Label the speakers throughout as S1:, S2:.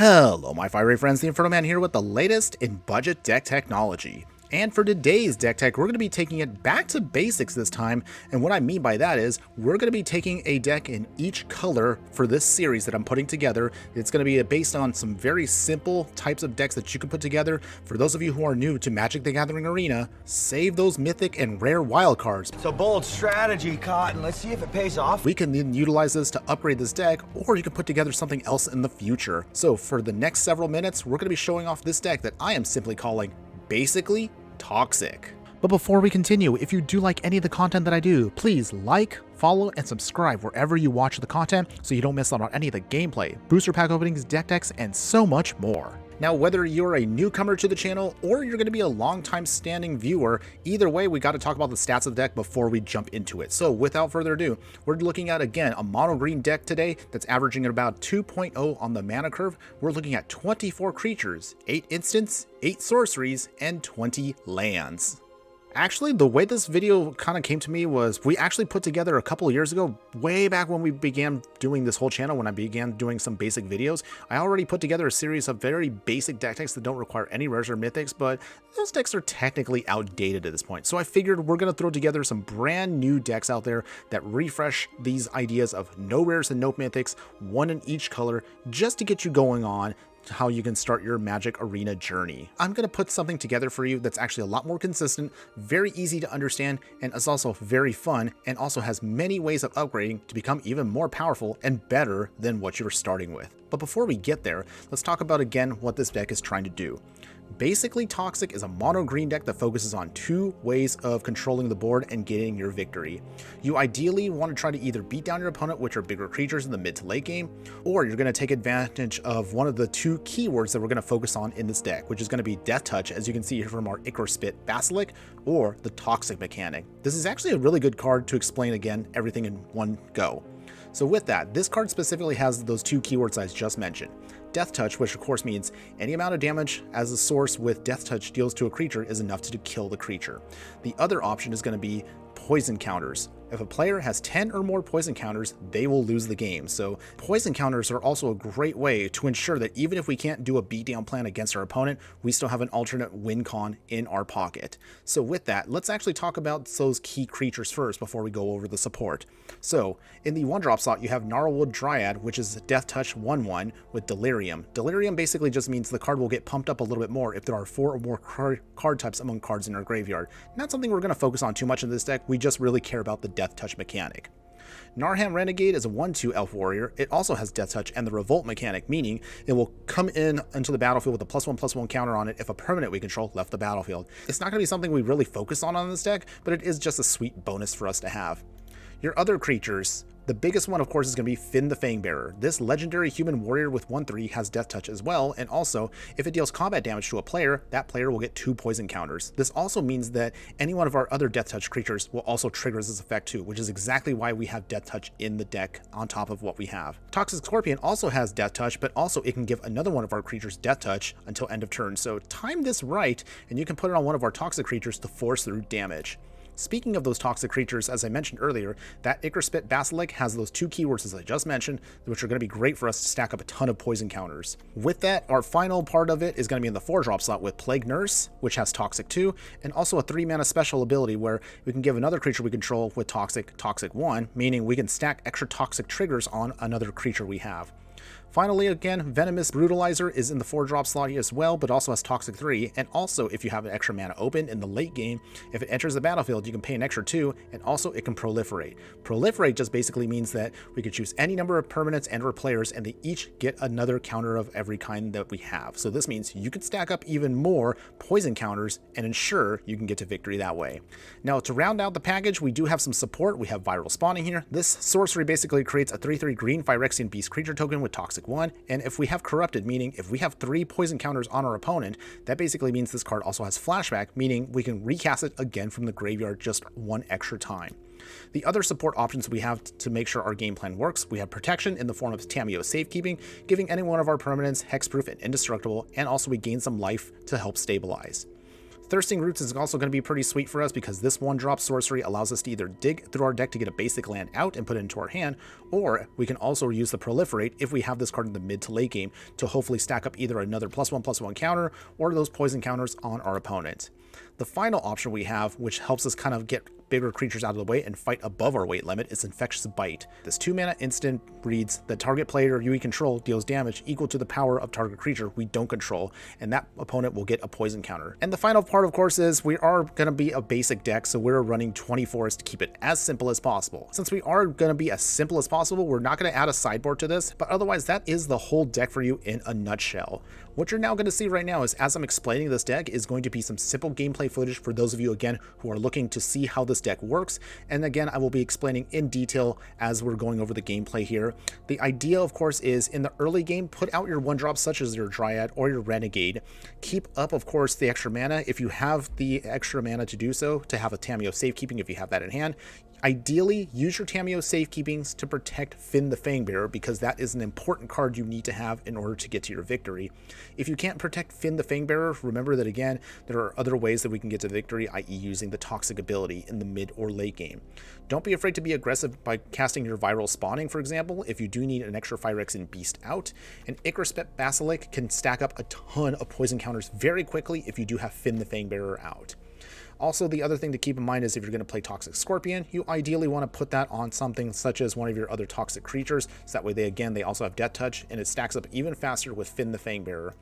S1: Hello my fiery friends, the Infernoman here with the latest in budget deck technology. And for today's deck tech, we're going to be taking it back to basics this time, and what I mean by that is, we're going to be taking a deck in each color for this series that I'm putting together. It's going to be based on some very simple types of decks that you can put together. For those of you who are new to Magic the Gathering Arena, save those mythic and rare wildcards.
S2: It's a bold strategy, Cotton. Let's see if it pays off.
S1: We can then utilize this to upgrade this deck, or you can put together something else in the future. So for the next several minutes, we're going to be showing off this deck that I am simply calling, basically, Toxic. But before we continue, if you do like any of the content that I do, please like, follow, and subscribe wherever you watch the content so you don't miss out on any of the gameplay, booster pack openings, deck decks, and so much more. Now, whether you're a newcomer to the channel or you're going to be a long-time standing viewer, either way, we got to talk about the stats of the deck before we jump into it. So without further ado, we're looking at, again, a mono green deck today that's averaging at about 2.0 on the mana curve. We're looking at 24 creatures, 8 instants, 8 sorceries, and 20 lands. Actually, the way this video kind of came to me was we actually put together a couple of years ago, way back when we began doing this whole channel, when I began doing some basic videos. I already put together a series of very basic deck decks that don't require any rares or mythics, but those decks are technically outdated at this point. So I figured we're going to throw together some brand new decks out there that refresh these ideas of no rares and no mythics, one in each color, just to get you going on how you can start your Magic Arena journey. I'm going to put something together for you that's actually a lot more consistent, very easy to understand, and is also very fun, and also has many ways of upgrading to become even more powerful and better than what you were starting with. But before we get there, let's talk about again what this deck is trying to do. Basically, Toxic is a mono green deck that focuses on 2 ways of controlling the board and getting your victory. You ideally want to try to either beat down your opponent, which are bigger creatures in the mid to late game, or you're going to take advantage of one of the 2 keywords that we're going to focus on in this deck, which is going to be Death Touch, as you can see here from our Ultra Basilisk, or the Toxic mechanic. This is actually a really good card to explain again everything in one go. So with that, this card specifically has those 2 keywords I just mentioned. Death Touch, which of course means any amount of damage as a source with Death Touch deals to a creature is enough to kill the creature. The other option is going to be poison counters. If a player has 10 or more poison counters, they will lose the game. So poison counters are also a great way to ensure that even if we can't do a beatdown plan against our opponent, we still have an alternate win con in our pocket. So with that, let's actually talk about those key creatures first before we go over the support. So in the 1-drop slot, you have Gnarlwood Dryad, which is Death Touch 1/1 with Delirium. Delirium basically just means the card will get pumped up a little bit more if there are 4 or more card types among cards in our graveyard. Not something we're going to focus on too much in this deck, we just really care about the Death Touch mechanic. Narhan Renegade is a 1/2 elf warrior. It also has Death Touch and the Revolt mechanic, meaning it will come into the battlefield with a +1/+1 counter on it if a permanent we control left the battlefield. It's not going to be something we really focus on this deck, but it is just a sweet bonus for us to have. Your other creatures, the biggest one of course is going to be Finn the Fangbearer. This legendary human warrior with 1/3 has Death Touch as well, and also if it deals combat damage to a player, that player will get 2 poison counters. This also means that any one of our other Death Touch creatures will also trigger this effect too, which is exactly why we have Death Touch in the deck on top of what we have. Toxic Scorpion also has Death Touch, but also it can give another one of our creatures Death Touch until end of turn, so time this right and you can put it on one of our toxic creatures to force through damage. Speaking of those toxic creatures, as I mentioned earlier, that Ultra Basilisk has those 2 keywords as I just mentioned, which are going to be great for us to stack up a ton of poison counters. With that, our final part of it is going to be in the 4-drop slot with Plague Nurse, which has Toxic 2, and also a 3-mana special ability where we can give another creature we control with Toxic 1, meaning we can stack extra toxic triggers on another creature we have. Finally, again, Venomous Brutalizer is in the 4-drop slot here as well, but also has Toxic 3, and also if you have an extra mana open in the late game, if it enters the battlefield, you can pay an extra 2, and also it can proliferate. Proliferate just basically means that we can choose any number of permanents and or players, and they each get another counter of every kind that we have. So this means you can stack up even more poison counters and ensure you can get to victory that way. Now, to round out the package, we do have some support. We have Viral Spawning here. This sorcery basically creates a 3/3 green Phyrexian Beast creature token with Toxic 1, and if we have Corrupted, meaning if we have 3 poison counters on our opponent, that basically means this card also has Flashback, meaning we can recast it again from the graveyard just 1 extra time. The other support options we have to make sure our game plan works, we have Protection in the form of Tamiyo Safekeeping, giving any one of our permanents Hexproof and Indestructible, and also we gain some life to help stabilize. Thirsting Roots is also going to be pretty sweet for us because this 1-drop sorcery allows us to either dig through our deck to get a basic land out and put it into our hand, or we can also use the Proliferate if we have this card in the mid to late game to hopefully stack up either another +1/+1 counter or those poison counters on our opponent. The final option we have, which helps us kind of get bigger creatures out of the way and fight above our weight limit, is Infectious Bite. This 2-mana instant reads, the target player you control deals damage equal to the power of target creature we don't control, and that opponent will get a poison counter. And the final part, of course, is we are going to be a basic deck, so we're running 24s to keep it as simple as possible. Since we are going to be as simple as possible, we're not going to add a sideboard to this, but otherwise that is the whole deck for you in a nutshell. What you're now going to see right now is, as I'm explaining this deck, is going to be some simple gameplay footage for those of you, again, who are looking to see how this deck works. And again, I will be explaining in detail as we're going over the gameplay here. The idea, of course, is in the early game, put out your 1-drops such as your Dryad or your Renegade. Keep up, of course, the extra mana if you have the extra mana to do so, to have a Tamiyo Safekeeping if you have that in hand. Ideally, use your Tamiyo Safekeepings to protect Finn the Fangbearer, because that is an important card you need to have in order to get to your victory. If you can't protect Finn the Fangbearer, remember that again, there are other ways that we can get to victory, i.e. using the Toxic ability in the mid or late game. Don't be afraid to be aggressive by casting your Viral Spawning, for example, if you do need an extra Phyrexian Beast out. And Ichor Basilisk can stack up a ton of poison counters very quickly if you do have Finn the Fangbearer out. Also, the other thing to keep in mind is if you're going to play Toxic Scorpion, you ideally want to put that on something such as one of your other toxic creatures, so that way they also have Death Touch, and it stacks up even faster with Finn the Fangbearer.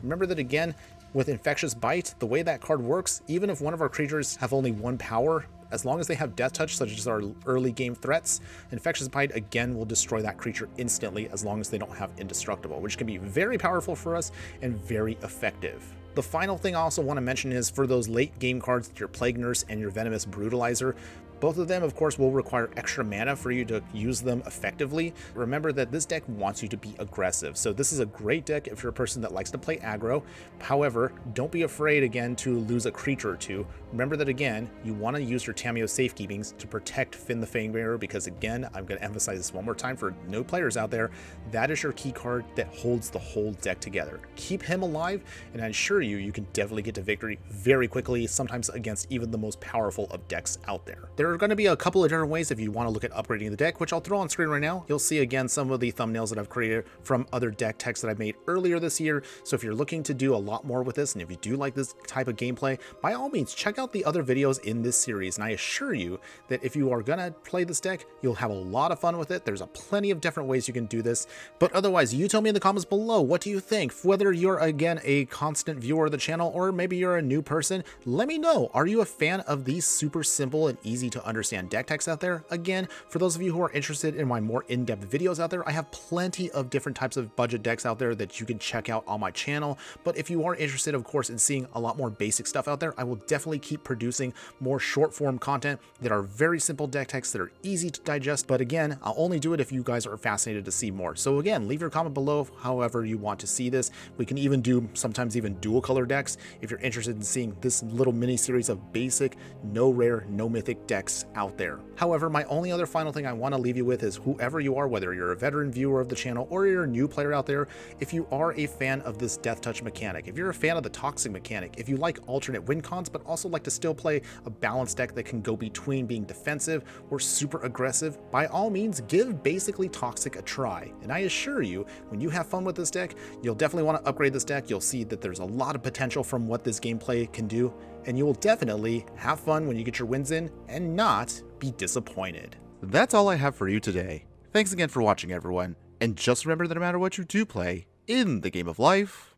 S1: Remember that again, with Infectious Bite, the way that card works, even if one of our creatures have only 1 power, as long as they have Death Touch, such as our early game threats, Infectious Bite again will destroy that creature instantly as long as they don't have Indestructible, which can be very powerful for us and very effective. The final thing I also want to mention is for those late game cards, your Plague Nurse and your Venomous Brutalizer. Both of them, of course, will require extra mana for you to use them effectively. Remember that this deck wants you to be aggressive, so this is a great deck if you're a person that likes to play aggro. However, don't be afraid, again, to lose a creature or two. Remember that, again, you want to use your Tamiyo Safekeepings to protect Finn the Fangbearer, because, again, I'm going to emphasize this one more time for no players out there, that is your key card that holds the whole deck together. Keep him alive, and I assure you, you can definitely get to victory very quickly, sometimes against even the most powerful of decks out there. There are going to be a couple of different ways if you want to look at upgrading the deck, which I'll throw on screen right now. You'll see again some of the thumbnails that I've created from other deck techs that I made earlier this year. So if you're looking to do a lot more with this, and if you do like this type of gameplay, by all means check out the other videos in this series, and I assure you that if you are gonna play this deck, you'll have a lot of fun with it. There's a plenty of different ways you can do this, but otherwise, you tell me in the comments below, what do you think? Whether you're again a constant viewer of the channel, or maybe you're a new person, let me know. Are you a fan of these super simple and easy to understand deck techs out there? Again, for those of you who are interested in my more in-depth videos out there, I have plenty of different types of budget decks out there that you can check out on my channel. But if you are interested, of course, in seeing a lot more basic stuff out there, I will definitely keep producing more short form content that are very simple deck techs that are easy to digest. But again, I'll only do it if you guys are fascinated to see more. So again, leave your comment below however you want to see this. We can even do sometimes even dual color decks if you're interested in seeing this little mini series of basic, no rare, no mythic decks out there. However, my only other final thing I want to leave you with is whoever you are, whether you're a veteran viewer of the channel or you're a new player out there, if you are a fan of this Death Touch mechanic, if you're a fan of the Toxic mechanic, if you like alternate win cons but also like to still play a balanced deck that can go between being defensive or super aggressive, by all means give basically Toxic a try. And I assure you, when you have fun with this deck, you'll definitely want to upgrade this deck. You'll see that there's a lot of potential from what this gameplay can do, and you will definitely have fun when you get your wins in and not be disappointed. That's all I have for you today. Thanks again for watching, everyone, and just remember that no matter what you do play in the game of life,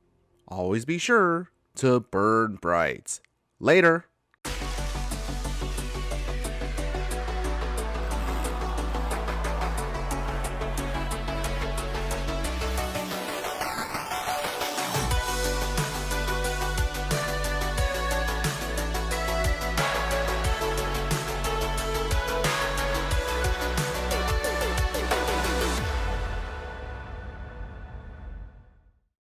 S1: always be sure to burn bright. Later.